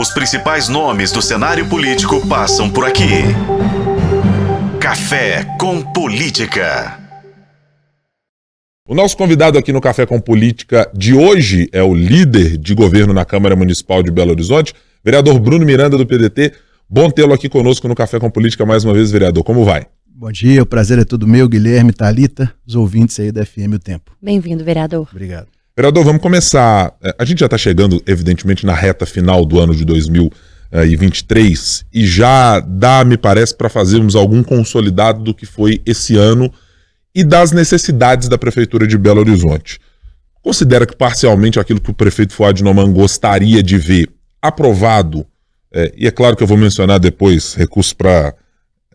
Os principais nomes do cenário político passam por aqui. Café com Política. O nosso convidado aqui no Café com Política de hoje é o líder de governo na Câmara Municipal de Belo Horizonte, vereador Bruno Miranda, do PDT. Bom tê-lo aqui conosco no Café com Política mais uma vez, vereador. Como vai? Bom dia, o prazer é todo meu, Guilherme, Thalita, os ouvintes aí da FM O Tempo. Bem-vindo, vereador. Obrigado. Vereador, vamos começar. A gente já está chegando, evidentemente, na reta final do ano de 2023 e já dá, me parece, para fazermos algum consolidado do que foi esse ano e das necessidades da Prefeitura de Belo Horizonte. Considera que parcialmente aquilo que o prefeito Fuad Noman gostaria de ver aprovado, e é claro que eu vou mencionar depois recursos para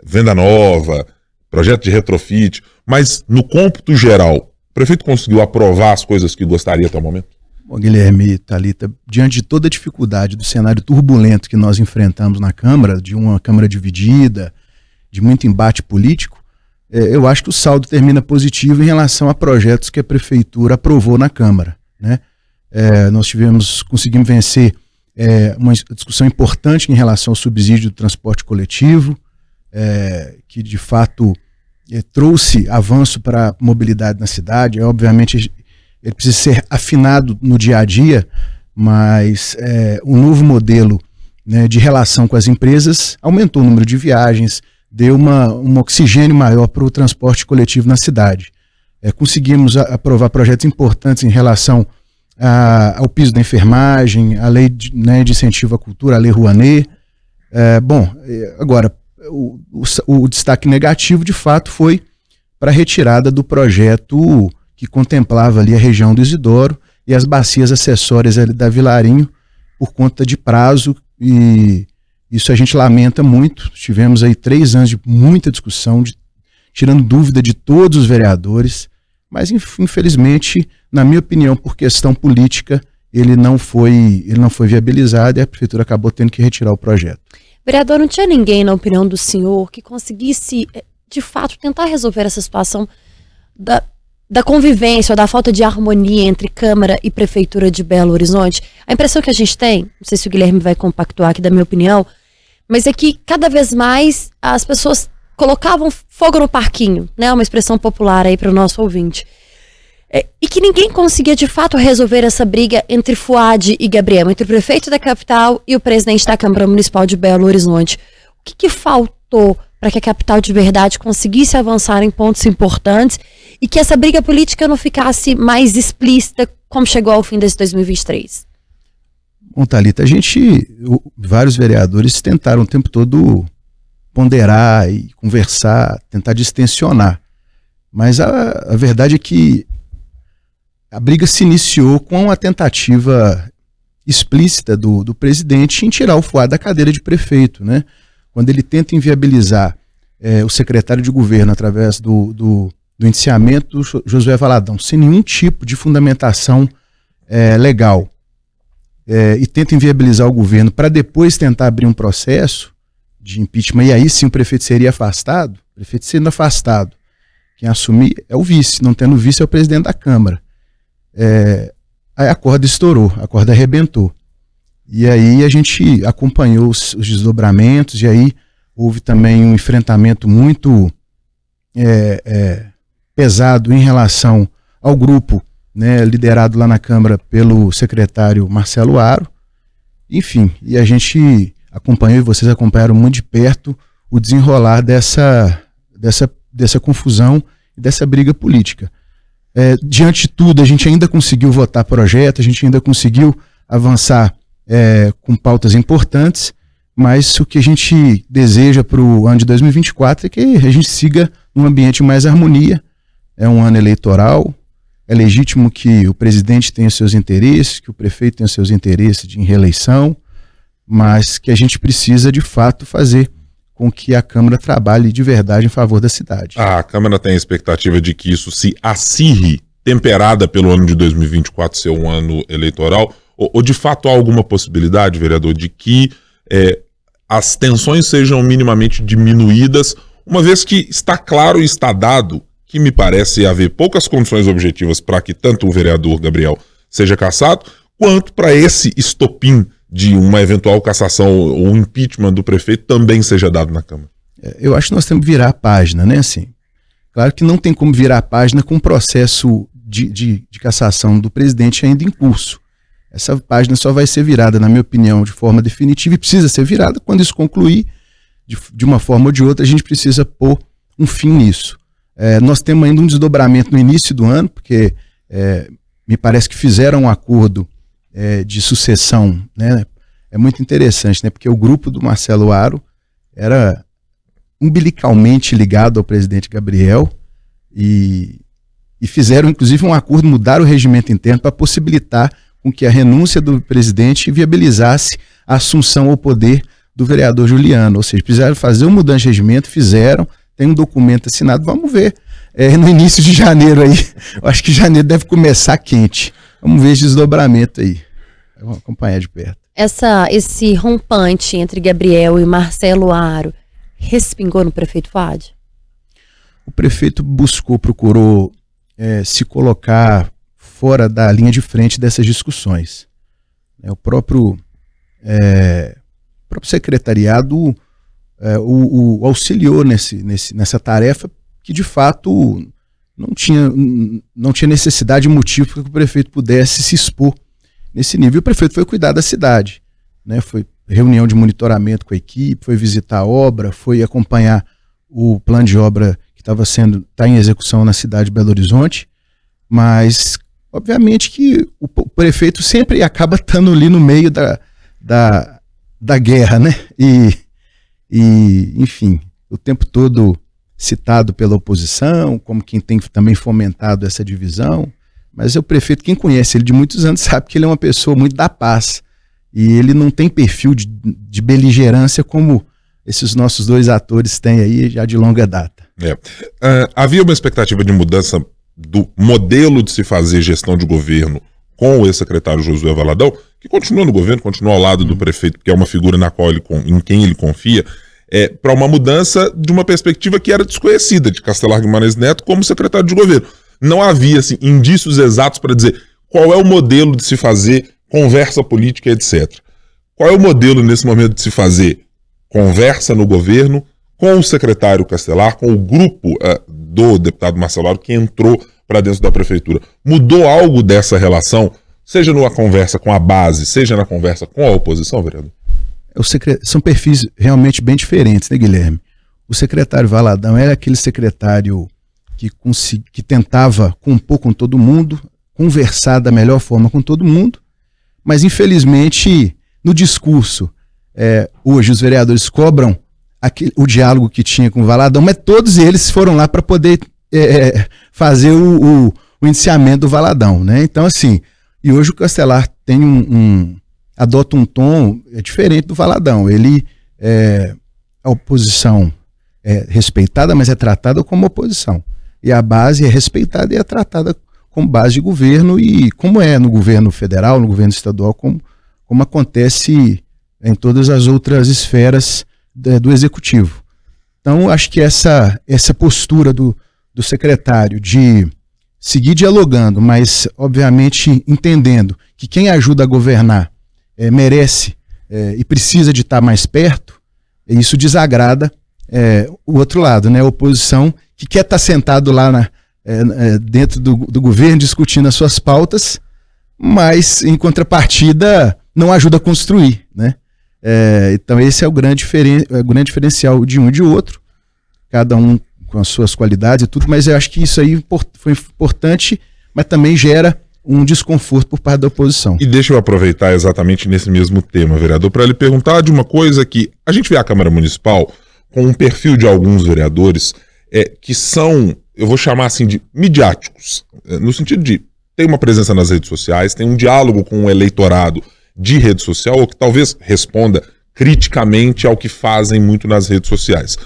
venda nova, projeto de retrofit, mas no cômputo geral, o prefeito conseguiu aprovar as coisas que gostaria até o momento? Bom, Guilherme e Thalita, diante de toda a dificuldade do cenário turbulento que nós enfrentamos na Câmara, de uma Câmara dividida, de muito embate político, eu acho que o saldo termina positivo em relação a projetos que a Prefeitura aprovou na Câmara, né? Nós conseguimos vencer uma discussão importante em relação ao subsídio do transporte coletivo, que de fato trouxe avanço para a mobilidade na cidade. Obviamente ele precisa ser afinado no dia a dia, mas um novo modelo, né, de relação com as empresas aumentou o número de viagens, deu um oxigênio maior para o transporte coletivo na cidade. Conseguimos aprovar projetos importantes em relação ao piso da enfermagem, a lei de incentivo à cultura, a lei Rouanet. Agora, o destaque negativo, de fato, foi para a retirada do projeto que contemplava ali a região do Isidoro e as bacias acessórias ali da Vilarinho por conta de prazo, e isso a gente lamenta muito. Tivemos aí 3 anos de muita discussão, tirando dúvida de todos os vereadores, mas infelizmente, na minha opinião, por questão política, ele não foi viabilizado e a Prefeitura acabou tendo que retirar o projeto. Vereador, não tinha ninguém, na opinião do senhor, que conseguisse, de fato, tentar resolver essa situação da convivência, ou da falta de harmonia entre Câmara e Prefeitura de Belo Horizonte? A impressão que a gente tem, não sei se o Guilherme vai compactuar aqui da minha opinião, mas é que cada vez mais as pessoas colocavam fogo no parquinho, né? Uma expressão popular aí para o nosso ouvinte. E que ninguém conseguia de fato resolver essa briga entre Fuad e Gabriel, entre o prefeito da capital e o presidente da Câmara Municipal de Belo Horizonte. O que faltou para que a capital de verdade conseguisse avançar em pontos importantes e que essa briga política não ficasse mais explícita como chegou ao fim desse 2023? Bom, Thalita, vários vereadores tentaram o tempo todo ponderar e conversar, tentar distensionar, mas a verdade é que a briga se iniciou com a tentativa explícita do presidente em tirar o Fuad da cadeira de prefeito, né? Quando ele tenta inviabilizar o secretário de governo através do indiciamento do Josué Valadão, sem nenhum tipo de fundamentação legal, e tenta inviabilizar o governo para depois tentar abrir um processo de impeachment, e aí sim o prefeito seria afastado. O prefeito sendo afastado, quem assumir é o vice, não tendo vice é o presidente da Câmara. Aí a corda estourou, a corda arrebentou. E aí a gente acompanhou os desdobramentos, e aí houve também um enfrentamento muito pesado em relação ao grupo, né, liderado lá na Câmara pelo secretário Marcelo Aro. Enfim, e a gente acompanhou, e vocês acompanharam muito de perto, o desenrolar dessa confusão e dessa briga política. Diante de tudo, a gente ainda conseguiu votar projeto, a gente ainda conseguiu avançar com pautas importantes, mas o que a gente deseja para o ano de 2024 é que a gente siga num ambiente mais harmonia. É um ano eleitoral, é legítimo que o presidente tenha seus interesses, que o prefeito tenha seus interesses em reeleição, mas que a gente precisa de fato fazer com que a Câmara trabalhe de verdade em favor da cidade. A Câmara tem a expectativa de que isso se acirre, temperada pelo ano de 2024 ser um ano eleitoral, ou de fato há alguma possibilidade, vereador, de que as tensões sejam minimamente diminuídas, uma vez que está claro e está dado que me parece haver poucas condições objetivas para que tanto o vereador Gabriel seja cassado, quanto para esse estopim de uma eventual cassação ou impeachment do prefeito também seja dado na Câmara? Eu acho que nós temos que virar a página, né? Assim, claro que não tem como virar a página com um processo de cassação do presidente ainda em curso. Essa página só vai ser virada, na minha opinião, de forma definitiva, e precisa ser virada quando isso concluir, de uma forma ou de outra. A gente precisa pôr um fim nisso. Nós temos ainda um desdobramento no início do ano, porque me parece que fizeram um acordo de sucessão, né? É muito interessante, né? Porque o grupo do Marcelo Aro era umbilicalmente ligado ao presidente Gabriel e fizeram, inclusive, um acordo, mudar o regimento interno para possibilitar com que a renúncia do presidente viabilizasse a assunção ao poder do vereador Juliano. Ou seja, precisaram fazer uma mudança de regimento, fizeram, tem um documento assinado, vamos ver. No início de janeiro aí, eu acho que janeiro deve começar quente. Vamos ver esse desdobramento aí. Vamos acompanhar de perto. Esse rompante entre Gabriel e Marcelo Aro respingou no prefeito Fuad? O prefeito procurou se colocar fora da linha de frente dessas discussões. O próprio secretariado o auxiliou nessa tarefa, que de fato não tinha necessidade e motivo para que o prefeito pudesse se expor nesse nível. O prefeito foi cuidar da cidade, né? Foi reunião de monitoramento com a equipe, foi visitar a obra, foi acompanhar o plano de obra que está em execução na cidade de Belo Horizonte, mas obviamente que o prefeito sempre acaba estando ali no meio da guerra, né? E enfim, o tempo todo citado pela oposição, como quem tem também fomentado essa divisão, mas o prefeito, quem conhece ele de muitos anos, sabe que ele é uma pessoa muito da paz, e ele não tem perfil de beligerância como esses nossos dois atores têm aí já de longa data. Havia uma expectativa de mudança do modelo de se fazer gestão de governo com o ex-secretário Josué Valadão, que continua no governo, continua ao lado do prefeito, que é uma figura em quem ele confia, para uma mudança de uma perspectiva que era desconhecida de Castelar Guimarães Neto como secretário de governo. Não havia assim, indícios exatos para dizer qual é o modelo de se fazer conversa política, etc. Qual é o modelo nesse momento de se fazer conversa no governo com o secretário Castelar, com o grupo do deputado Marcelo Aro que entrou para dentro da prefeitura? Mudou algo dessa relação, seja numa conversa com a base, seja na conversa com a oposição, vereador? São perfis realmente bem diferentes, né, Guilherme? O secretário Valadão era aquele secretário que tentava compor com todo mundo, conversar da melhor forma com todo mundo, mas infelizmente no discurso, hoje os vereadores cobram o diálogo que tinha com o Valadão, mas todos eles foram lá para poder fazer o indiciamento do Valadão, né? Então assim, e hoje o Castelar tem adota um tom diferente do Valadão. A oposição é respeitada, mas é tratada como oposição. E a base é respeitada e é tratada como base de governo, e como é no governo federal, no governo estadual, como acontece em todas as outras esferas do executivo. Então, acho que essa postura do secretário de seguir dialogando, mas, obviamente, entendendo que quem ajuda a governar merece e precisa de estar mais perto, isso desagrada o outro lado, né? A oposição que quer estar sentado lá dentro do governo discutindo as suas pautas, mas em contrapartida não ajuda a construir, né? Então esse é o grande diferencial de um e de outro, cada um com as suas qualidades e tudo, mas eu acho que isso aí foi importante, mas também gera um desconforto por parte da oposição. E deixa eu aproveitar exatamente nesse mesmo tema, vereador, para lhe perguntar de uma coisa que a gente vê a Câmara Municipal com um perfil de alguns vereadores que são, eu vou chamar assim de midiáticos, no sentido de ter uma presença nas redes sociais, tem um diálogo com o eleitorado de rede social, ou que talvez responda criticamente ao que fazem muito nas redes sociais.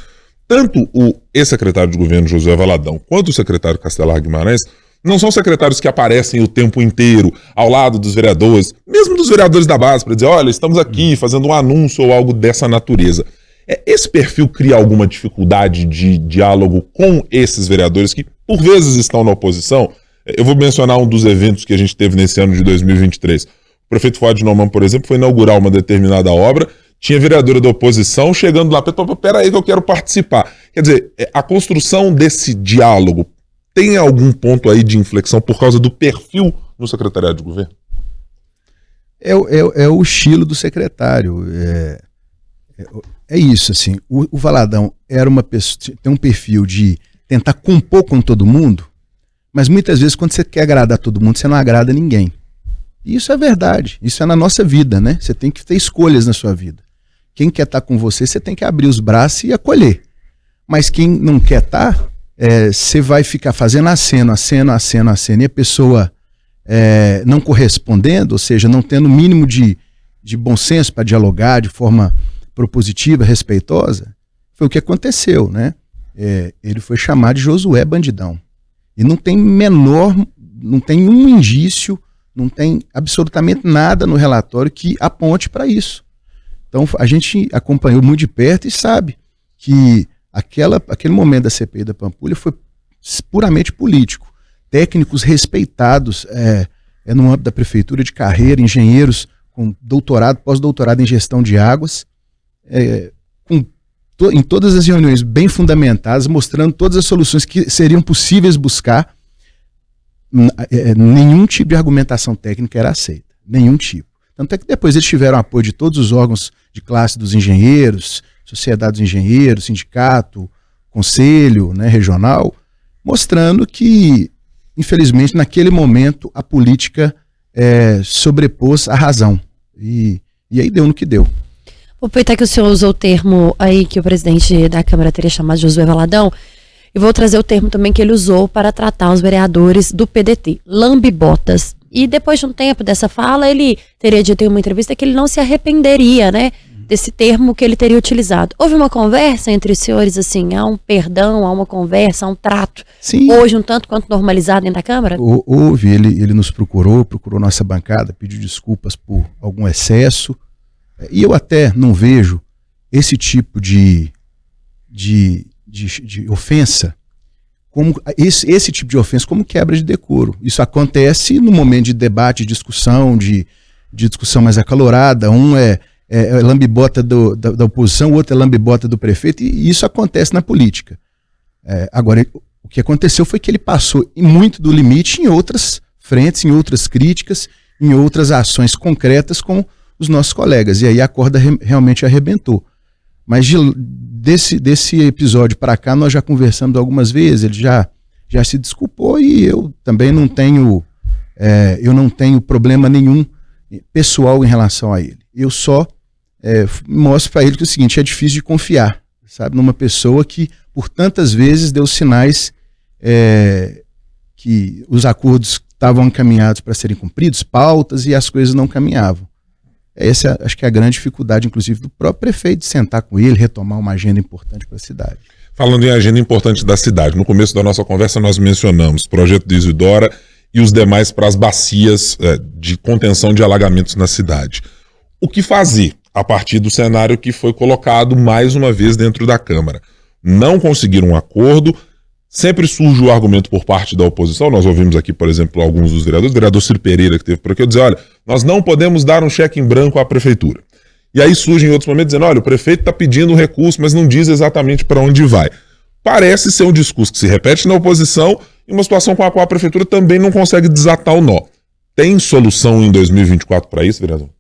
Tanto o ex-secretário de governo Josué Valadão quanto o secretário Castelar Guimarães não são secretários que aparecem o tempo inteiro ao lado dos vereadores, mesmo dos vereadores da base, para dizer, olha, estamos aqui fazendo um anúncio ou algo dessa natureza. Esse perfil cria alguma dificuldade de diálogo com esses vereadores que, por vezes, estão na oposição? Eu vou mencionar um dos eventos que a gente teve nesse ano de 2023. O prefeito Fuad Noman, por exemplo, foi inaugurar uma determinada obra, tinha vereadora da oposição chegando lá, peraí que eu quero participar. Quer dizer, a construção desse diálogo tem algum ponto aí de inflexão por causa do perfil no secretariado de governo? É o estilo do secretário. É isso, assim. O Valadão era uma pessoa, tem um perfil de tentar compor com todo mundo, mas muitas vezes quando você quer agradar todo mundo, você não agrada ninguém. E isso é verdade. Isso é na nossa vida, né? Você tem que ter escolhas na sua vida. Quem quer estar com você, você tem que abrir os braços e acolher. Mas quem não quer estar, você vai ficar fazendo aceno, e a pessoa não correspondendo, ou seja, não tendo o mínimo de bom senso para dialogar de forma propositiva, respeitosa. Foi o que aconteceu, né? Ele foi chamado de Josué Bandidão. E não tem um indício, não tem absolutamente nada no relatório que aponte para isso. Então a gente acompanhou muito de perto e sabe que aquele momento da CPI da Pampulha foi puramente político. Técnicos respeitados no âmbito da prefeitura de carreira, engenheiros com doutorado, pós-doutorado em gestão de águas, em todas as reuniões bem fundamentadas, mostrando todas as soluções que seriam possíveis buscar. Nenhum tipo de argumentação técnica era aceita, nenhum tipo. Tanto é que depois eles tiveram apoio de todos os órgãos de classe dos engenheiros, sociedade dos engenheiros, sindicato, conselho, né, regional, mostrando que, infelizmente, naquele momento, a política sobrepôs a razão. E aí deu no que deu. Vou aproveitar que o senhor usou o termo aí que o presidente da Câmara teria chamado de Josué Valadão, e vou trazer o termo também que ele usou para tratar os vereadores do PDT, lambibotas. E depois de um tempo dessa fala, ele teria dito em uma entrevista que ele não se arrependeria, né, desse termo que ele teria utilizado. Houve uma conversa entre os senhores, assim, há um perdão, há uma conversa, há um trato, Sim. Hoje um tanto quanto normalizado dentro da Câmara? Houve, ele nos procurou nossa bancada, pediu desculpas por algum excesso, e eu até não vejo esse tipo de ofensa, como esse tipo de ofensa como quebra de decoro. Isso acontece no momento de debate, de discussão mais acalorada. Um é lambibota da oposição, o outro é lambibota do prefeito, e isso acontece na política. Agora, o que aconteceu foi que ele passou muito do limite em outras frentes, em outras críticas, em outras ações concretas com os nossos colegas, e aí a corda realmente arrebentou. Mas desse episódio para cá nós já conversamos algumas vezes, ele já se desculpou, e eu também não tenho problema nenhum pessoal em relação a ele. Eu só mostro para ele que é o seguinte: é difícil de confiar, sabe, numa pessoa que por tantas vezes deu sinais que os acordos estavam encaminhados para serem cumpridos, pautas, e as coisas não caminhavam. Essa acho que é a grande dificuldade, inclusive, do próprio prefeito, de sentar com ele, retomar uma agenda importante para a cidade. Falando em agenda importante da cidade, no começo da nossa conversa nós mencionamos o projeto de Isidora e os demais para as bacias de contenção de alagamentos na cidade. O que fazer a partir do cenário que foi colocado mais uma vez dentro da Câmara? Não conseguiram um acordo, sempre surge o argumento por parte da oposição. Nós ouvimos aqui, por exemplo, alguns dos vereadores, o vereador Ciro Pereira, que teve por aqui, dizer: olha, nós não podemos dar um cheque em branco à prefeitura. E aí surge em outros momentos dizendo: olha, o prefeito está pedindo um recurso, mas não diz exatamente para onde vai. Parece ser um discurso que se repete na oposição, em uma situação com a qual a prefeitura também não consegue desatar o nó. Tem solução em 2024 para isso, vereador?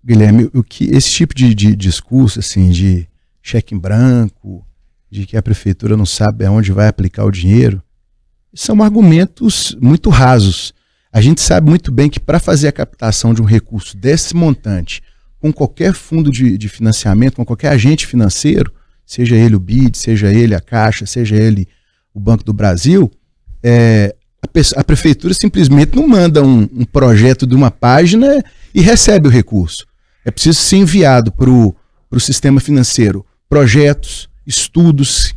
Guilherme, esse tipo de discurso, assim, de cheque em branco, de que a prefeitura não sabe aonde vai aplicar o dinheiro, são argumentos muito rasos. A gente sabe muito bem que para fazer a captação de um recurso desse montante, com qualquer fundo de financiamento, com qualquer agente financeiro, seja ele o BID, seja ele a Caixa, seja ele o Banco do Brasil, a prefeitura simplesmente não manda um projeto de uma página e recebe o recurso. É preciso ser enviado para o sistema financeiro projetos, estudos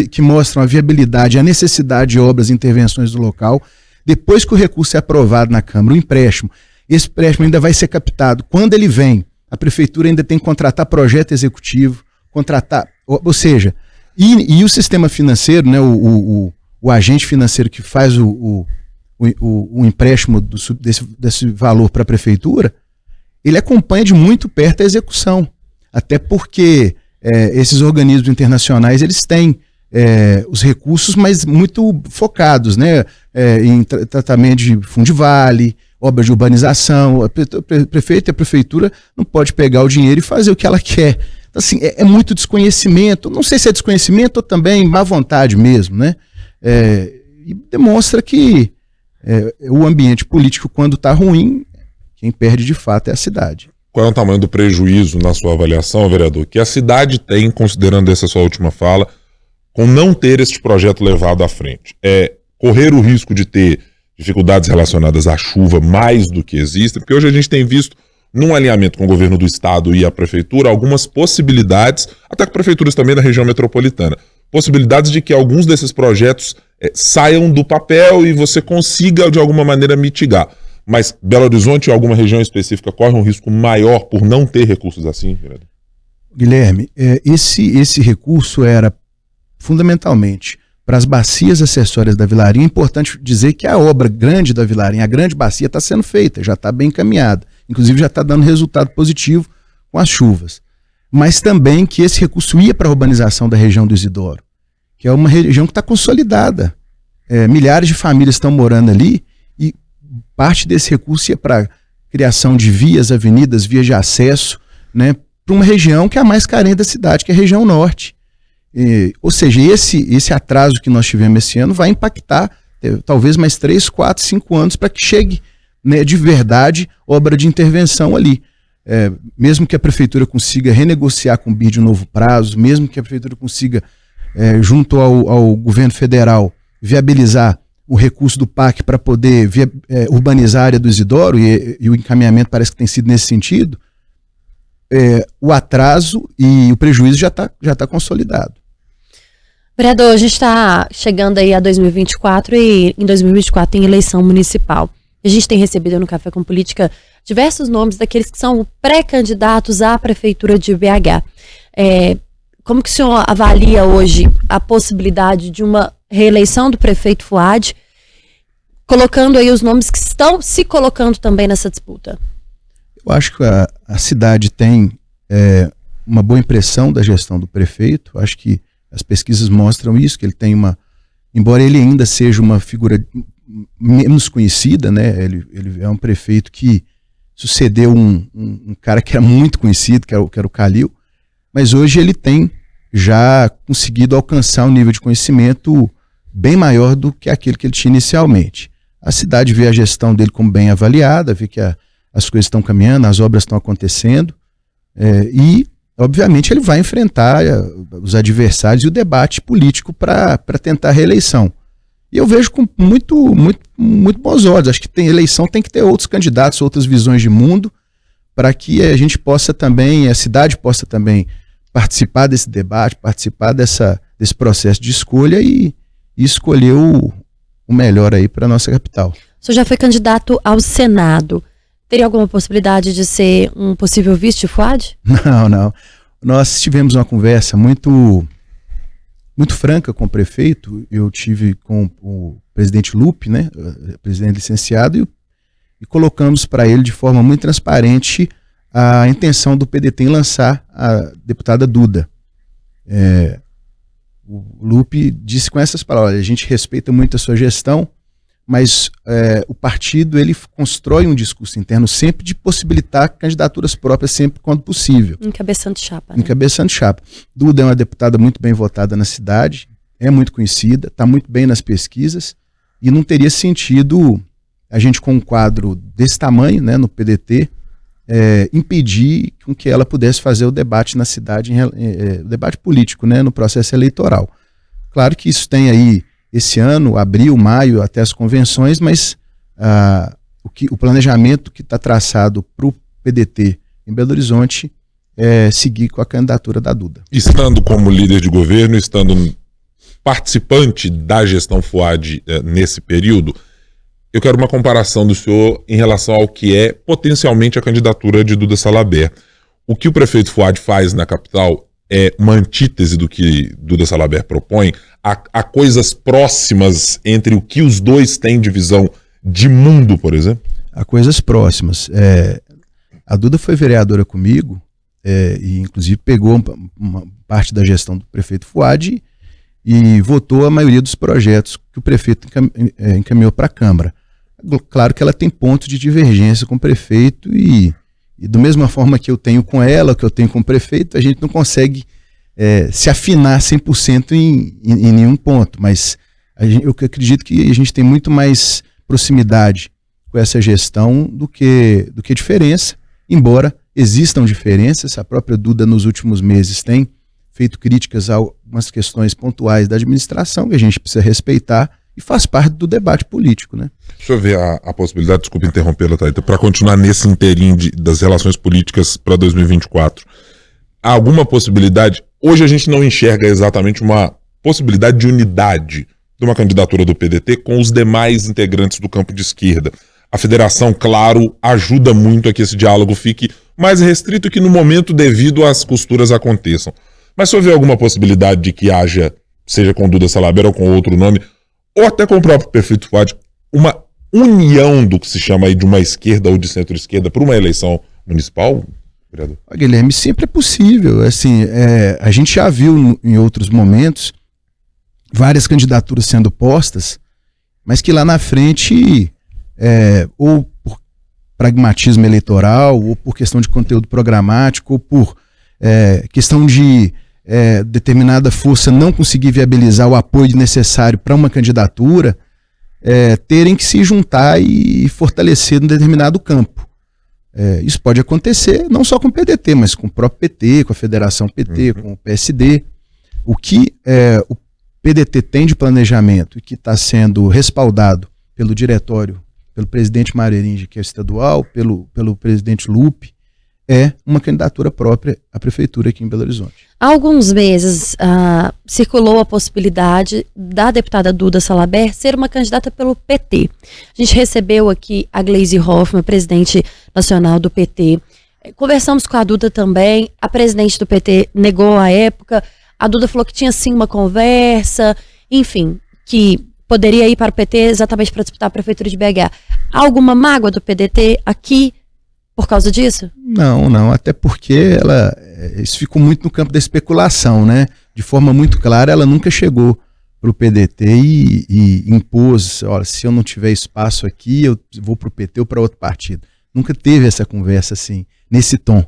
que mostram a viabilidade, a necessidade de obras e intervenções do local. Depois que o recurso é aprovado na Câmara, o empréstimo, esse empréstimo ainda vai ser captado. Quando ele vem, a prefeitura ainda tem que contratar projeto executivo, ou seja, e o sistema financeiro, né, o agente financeiro que faz o empréstimo desse valor para a prefeitura, ele acompanha de muito perto a execução, até porque esses organismos internacionais eles têm os recursos, mas muito focados, né, em tratamento de fundo de vale, obras de urbanização. O prefeito e a prefeitura não pode pegar o dinheiro e fazer o que ela quer. Então, assim, é muito desconhecimento, não sei se é desconhecimento ou também má vontade mesmo, né? E demonstra que o ambiente político, quando está ruim, quem perde de fato é a cidade. Qual é o tamanho do prejuízo, na sua avaliação, vereador, que a cidade tem, considerando essa sua última fala, com não ter este projeto levado à frente? Correr o risco de ter dificuldades relacionadas à chuva mais do que existem, porque hoje a gente tem visto, num alinhamento com o governo do estado e a prefeitura, algumas possibilidades, até com prefeituras também da região metropolitana, possibilidades de que alguns desses projetos saiam do papel e você consiga, de alguma maneira, mitigar. Mas Belo Horizonte, em alguma região específica, corre um risco maior por não ter recursos assim, vereador? Guilherme, esse recurso era fundamentalmente para as bacias acessórias da Vilarinha. É importante dizer que a obra grande da Vilarinha, a grande bacia, está sendo feita, já está bem encaminhada. Inclusive já está dando resultado positivo com as chuvas. Mas também que esse recurso ia para a urbanização da região do Isidoro, que é uma região que está consolidada. Milhares de famílias estão morando ali e parte desse recurso ia para a criação de vias, avenidas, vias de acesso, né, para uma região que é a mais carente da cidade, que é a região norte. Ou seja, esse atraso que nós tivemos esse ano vai impactar talvez mais 3, 4, 5 anos para que chegue, né, de verdade obra de intervenção ali. Mesmo que a prefeitura consiga renegociar com o BID um novo prazo, mesmo que a prefeitura consiga, junto ao governo federal, viabilizar o recurso do PAC para poder urbanizar a área do Isidoro, e o encaminhamento parece que tem sido nesse sentido, o atraso e o prejuízo já tá consolidado. Vereador, a gente está chegando aí a 2024 e em 2024 tem eleição municipal. A gente tem recebido no Café com Política diversos nomes daqueles que são pré-candidatos à prefeitura de BH. Como que o senhor avalia hoje a possibilidade de uma reeleição do prefeito Fouad, colocando aí os nomes que estão se colocando também nessa disputa? Eu acho que a cidade tem uma boa impressão da gestão do prefeito. Eu acho que as pesquisas mostram isso, que ele tem embora ele ainda seja uma figura menos conhecida, né? Ele é um prefeito que sucedeu um cara que era muito conhecido, que era o Calil, mas hoje ele tem já conseguido alcançar um nível de conhecimento bem maior do que aquele que ele tinha inicialmente. A cidade vê a gestão dele como bem avaliada, vê que as coisas estão caminhando, as obras estão acontecendo, e obviamente ele vai enfrentar os adversários e o debate político para tentar a reeleição. E eu vejo com muito bons olhos. Acho que eleição tem que ter outros candidatos, outras visões de mundo, para que a gente possa também, a cidade possa também participar desse debate, participar desse processo de escolha e escolher o melhor aí para a nossa capital. O senhor já foi candidato ao Senado. Teria alguma possibilidade de ser um possível vice de Fouad? Não. Nós tivemos uma conversa muito franca com o prefeito. Eu tive com o presidente Lupe, né, presidente licenciado, e colocamos para ele de forma muito transparente a intenção do PDT em lançar a deputada Duda. O Lupe disse com essas palavras: a gente respeita muito a sua gestão, mas o partido ele constrói um discurso interno sempre de possibilitar candidaturas próprias sempre quando possível. Encabeçando chapa. Né? Encabeçando chapa. Duda é uma deputada muito bem votada na cidade, é muito conhecida, está muito bem nas pesquisas, e não teria sentido a gente, com um quadro desse tamanho, né, no PDT, impedir com que ela pudesse fazer o debate na cidade, o debate político, né, no processo eleitoral. Claro que isso tem aí esse ano, abril, maio, até as convenções, mas o planejamento que está traçado para o PDT em Belo Horizonte é seguir com a candidatura da Duda. Estando como líder de governo, estando participante da gestão Fouad nesse período, eu quero uma comparação do senhor em relação ao que é potencialmente a candidatura de Duda Salabert. O que o prefeito Fouad faz na capital é uma antítese do que Duda Salabert propõe. Há coisas próximas entre o que os dois têm de visão de mundo, por exemplo? Há coisas próximas. A Duda foi vereadora comigo, e inclusive pegou uma parte da gestão do prefeito Fuad e votou a maioria dos projetos que o prefeito encaminhou para a Câmara. Claro que ela tem pontos de divergência com o prefeito e da mesma forma que eu tenho com ela, que eu tenho com o prefeito, a gente não consegue se afinar 100% em nenhum ponto, mas eu acredito que a gente tem muito mais proximidade com essa gestão do que diferença, embora existam diferenças. A própria Duda nos últimos meses tem feito críticas a algumas questões pontuais da administração que a gente precisa respeitar e faz parte do debate político, né? Deixa eu ver a possibilidade, desculpa interrompê-la, Thalita, para continuar nesse interim das relações políticas para 2024. Há alguma possibilidade? Hoje a gente não enxerga exatamente uma possibilidade de unidade de uma candidatura do PDT com os demais integrantes do campo de esquerda. A federação, claro, ajuda muito a que esse diálogo fique mais restrito e que no momento devido as costuras aconteçam. Mas se houver alguma possibilidade de que haja, seja com Duda Salabert ou com outro nome, ou até com o próprio prefeito Fuad, uma união do que se chama aí de uma esquerda ou de centro-esquerda para uma eleição municipal, vereador? Guilherme, sempre é possível. Assim, a gente já viu em outros momentos várias candidaturas sendo postas, mas que lá na frente, ou por pragmatismo eleitoral, ou por questão de conteúdo programático, ou por questão de determinada força não conseguir viabilizar o apoio necessário para uma candidatura, terem que se juntar e fortalecer um determinado campo. Isso pode acontecer não só com o PDT, mas com o próprio PT, com a Federação PT, com o PSD. O que o PDT tem de planejamento e que está sendo respaldado pelo diretório, pelo presidente Mário Eringe, que é estadual, pelo presidente Lupe, é uma candidatura própria à prefeitura aqui em Belo Horizonte. Há alguns meses circulou a possibilidade da deputada Duda Salabert ser uma candidata pelo PT. A gente recebeu aqui a Gleisi Hoffmann, presidente nacional do PT. Conversamos com a Duda também, a presidente do PT negou à época, a Duda falou que tinha sim uma conversa, enfim, que poderia ir para o PT exatamente para disputar a prefeitura de BH. Há alguma mágoa do PDT aqui por causa disso? Não, até porque isso ficou muito no campo da especulação, né? De forma muito clara, ela nunca chegou para o PDT e impôs, olha, se eu não tiver espaço aqui, eu vou para o PT ou para outro partido. Nunca teve essa conversa assim, nesse tom.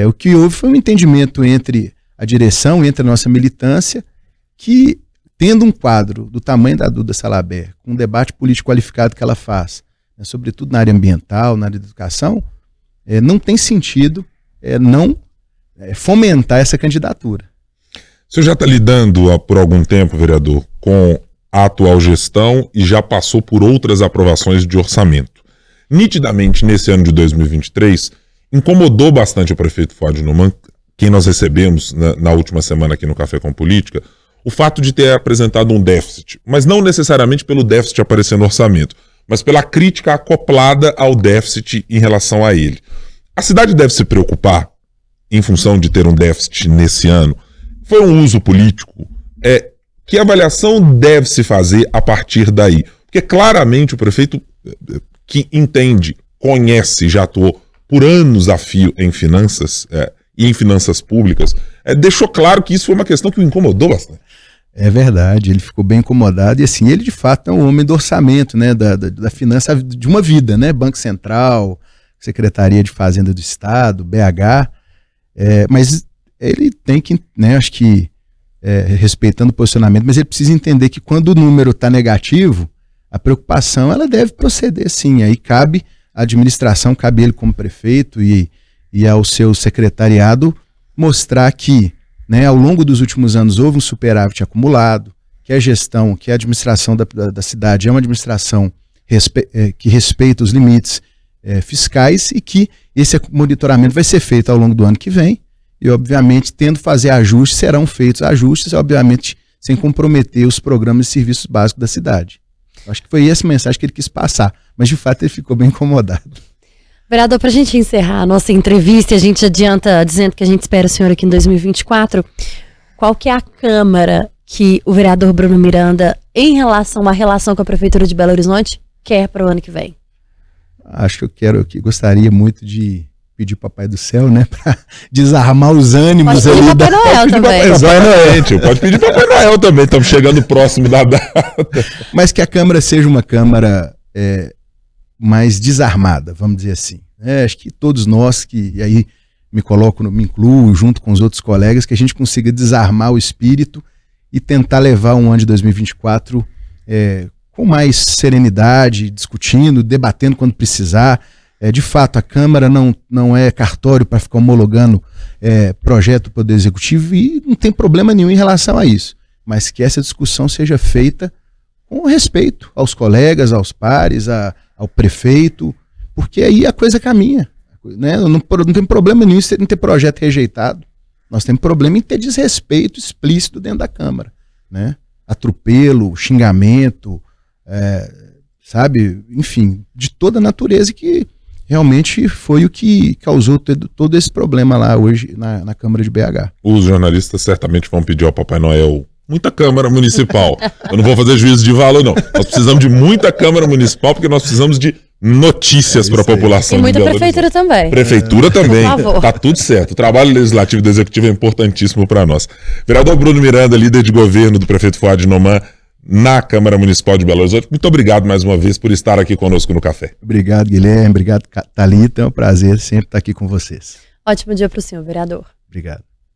O que houve foi um entendimento entre a direção, entre a nossa militância, que, tendo um quadro do tamanho da Duda Salabert, com um debate político qualificado que ela faz, né, sobretudo na área ambiental, na área da educação, não tem sentido não fomentar essa candidatura. O senhor já está lidando por algum tempo, vereador, com a atual gestão e já passou por outras aprovações de orçamento. Nitidamente, nesse ano de 2023, incomodou bastante o prefeito Fuad Numan, quem nós recebemos na última semana aqui no Café com Política, o fato de ter apresentado um déficit, mas não necessariamente pelo déficit aparecer no orçamento, mas pela crítica acoplada ao déficit em relação a ele. A cidade deve se preocupar, em função de ter um déficit nesse ano, foi um uso político, que avaliação deve se fazer a partir daí? Porque claramente o prefeito que entende, conhece, já atuou por anos a fio em finanças e em finanças públicas, deixou claro que isso foi uma questão que o incomodou bastante. É verdade, ele ficou bem incomodado e assim, ele de fato é um homem do orçamento, né, da finança de uma vida, né, Banco Central, Secretaria de Fazenda do Estado, BH, mas ele tem que, né, acho que respeitando o posicionamento, mas ele precisa entender que quando o número está negativo, a preocupação ela deve proceder sim, aí cabe à administração, cabe ele como prefeito e ao seu secretariado mostrar que, né, ao longo dos últimos anos houve um superávit acumulado, que a gestão, que a administração da cidade é uma administração que respeita os limites fiscais e que esse monitoramento vai ser feito ao longo do ano que vem e, obviamente, tendo fazer ajustes, serão feitos ajustes, obviamente, sem comprometer os programas e serviços básicos da cidade. Acho que foi essa mensagem que ele quis passar, mas de fato ele ficou bem incomodado. Vereador, para a gente encerrar a nossa entrevista, a gente adianta dizendo que a gente espera o senhor aqui em 2024. Qual que é a Câmara que o vereador Bruno Miranda, em relação à relação com a Prefeitura de Belo Horizonte, quer para o ano que vem? Acho que gostaria muito de pedir Papai do Céu, né? Para desarmar os ânimos Pode pedir ali. Papai Noel Pode pedir também. Exatamente, pode pedir Papai Noel também, estamos chegando próximo da data. Mas que a Câmara seja uma Câmara mais desarmada, vamos dizer assim. Acho que todos nós, e aí me incluo junto com os outros colegas, que a gente consiga desarmar o espírito e tentar levar um ano de 2024 com mais serenidade, discutindo, debatendo quando precisar. De fato, a Câmara não é cartório para ficar homologando projeto do Poder Executivo e não tem problema nenhum em relação a isso. Mas que essa discussão seja feita com respeito aos colegas, aos pares, ao prefeito, porque aí a coisa caminha. Né? Não tem problema nenhum em ter projeto rejeitado. Nós temos problema em ter desrespeito explícito dentro da Câmara. Né? Atropelo, xingamento, sabe? Enfim, de toda a natureza, que realmente foi o que causou todo esse problema lá hoje na Câmara de BH. Os jornalistas certamente vão pedir ao Papai Noel muita Câmara Municipal. Eu não vou fazer juízo de valor, não. Nós precisamos de muita Câmara Municipal, porque nós precisamos de notícias para a população. E muita de Belo prefeitura Horizonte. também. Prefeitura também. Por favor. Tá tudo certo. O trabalho legislativo e do executivo é importantíssimo para nós. Vereador Bruno Miranda, líder de governo do prefeito Fuad Noman na Câmara Municipal de Belo Horizonte. Muito obrigado mais uma vez por estar aqui conosco no Café. Obrigado, Guilherme. Obrigado, Thalita. É um prazer sempre estar aqui com vocês. Ótimo dia para o senhor, vereador. Obrigado.